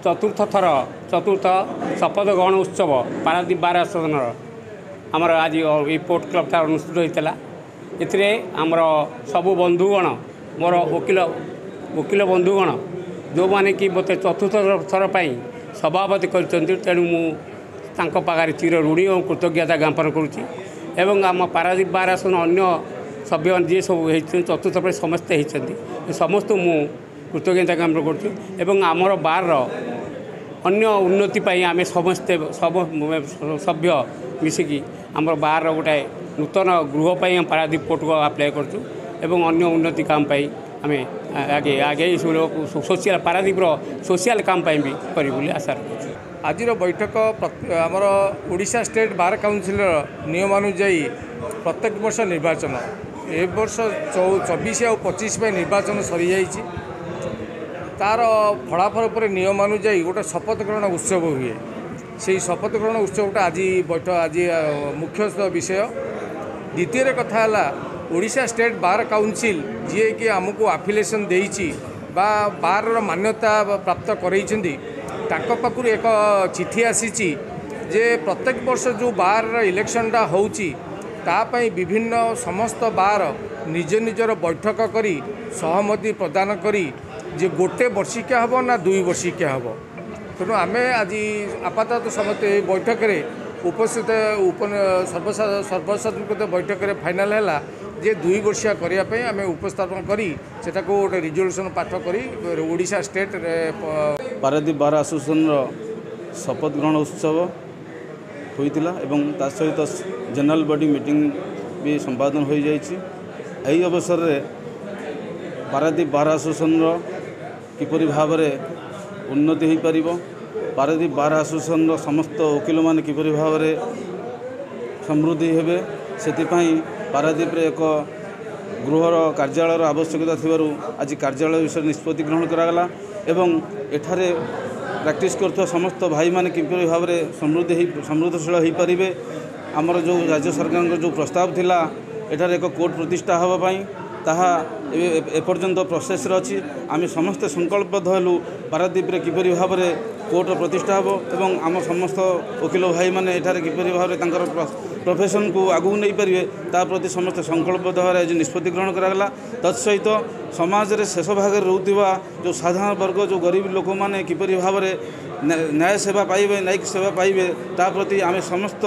चतुर्थ शपथ ग्रहण उत्सव पारादीप बार आसनर आमर आज ये पोर्ट क्लब अनुष्ठित होता है। आमर सबू बंधुगण मोर वकिल बंधुगण जो मैंने कि मत चतुर्थ थर पर सभापति कर तेणु मुझे चिर ऋणी और कृतज्ञता ज्ञापन करुँची एवं आम पारादीप बार आसन अन्य सभ्य जी सब चतुर्थ पर समस्ते होती समस्त मु कृतज्ञता ज्ञापन करुँ आमर बार अन्य उन्नति आम समस्ते सब सभ्य मिसिकी आमर बार गोटे नूतन गृहपाई पारादीप पोर्ट को आप्लाय करूँ एवं अन्य उन्नति काम आम आगे आगे सोशल पारादीप सोशल काम भी करूँ आशा रखुँ। आज बैठक आमर ओडिशा स्टेट बार काउंसिल नियमानुजाई प्रत्येक वर्ष निर्वाचन ए वर्ष 24 और 25 निर्वाचन सरी जाइए तार फलाफल पर नियमानुजाई गोटे शपथ ग्रहण उत्सव हुए से शपथ ग्रहण उत्सवटा आज बैठक आज मुख्य विषय। द्वितीय कथा है ओडिशा स्टेट बार काउंसिल जी कि आमको आफिलेसन देइछि बा बार मान्यता प्राप्त करैछन्ति ताको पाखुर एक चिठी आसीछि जे प्रत्येक वर्ष जो बार इलेक्शनटा होउछि तापाई विभिन्न समस्त बार निज निजर बैठक करी सहमति प्रदान करी जे गोटे वर्षिका हम ना 2 वर्षिका हम तेणु आम आज आपातत समस्त बैठक में उपस्थित सर्वसाधारण बैठक में फाइनाल है जे 2 वर्षिया करने आम उपस्थापन करी सेटा को गोटे रिजोल्यूशन पाठ करी Odisha state Paradip bar association शपथ ग्रहण उत्सव होता एवं ता सहित जनरल बॉडी मीटिंग भी संपादन हो जाइए। अवसर में पारादीप बार एसोसिएशन किपरि भाव में उन्नति हो पार पारादीप बार एसोसिएशन समस्त वकिल माने किपरि भाव में समृद्धि हेबे से पारादीप रे एक गृहर कार्यालय आवश्यकता थिबारु आज कार्यालय विषय निष्पत्ति ग्रहण करागला एवं एठारे प्रैक्टिस करथुवा समस्त भाई माने किपरि भाव में समृद्धशील हो पारे आमर जो राज्य सरकार जो प्रस्ताव थिला एठारे एक कोर्ट प्रतिष्ठा हवा पाई ताहा एपर्यंत प्रोसेस अच्छी आम समस्ते संकल्पबद्ध हेलु पारादीप रे किपरि भाव में कोर्ट प्रतिष्ठा हो एवं आम समस्त वकिल भाई माने एठारे किपरि भाव में प्रोफेशन को आगू नहीं पारे ता प्रति समस्त संकल्पबद्ध भाव आज निष्पत्ति ग्रहण करागला। तत्सहित समाज रे शेष भाग रोउतिबा जो साधारण वर्ग जो गरीब लोक माने किपरि भाव में न्याय सेवा पाइबे न्यायिक सेवा पाइबे ता प्रति आम समस्त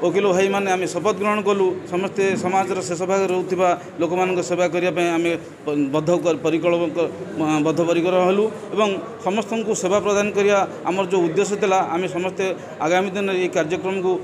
वकिल भाई माने आम शपथ ग्रहण कलु समस्ते समाज शेष भाग रोउतिबा लोक मान सेवा करने आम बद्धपरिकर हलु एवं समस्त को सेवा प्रदान करिया आमर जो उद्देश्य थिला आम समस्ते आगामी दिन ये कार्यक्रम को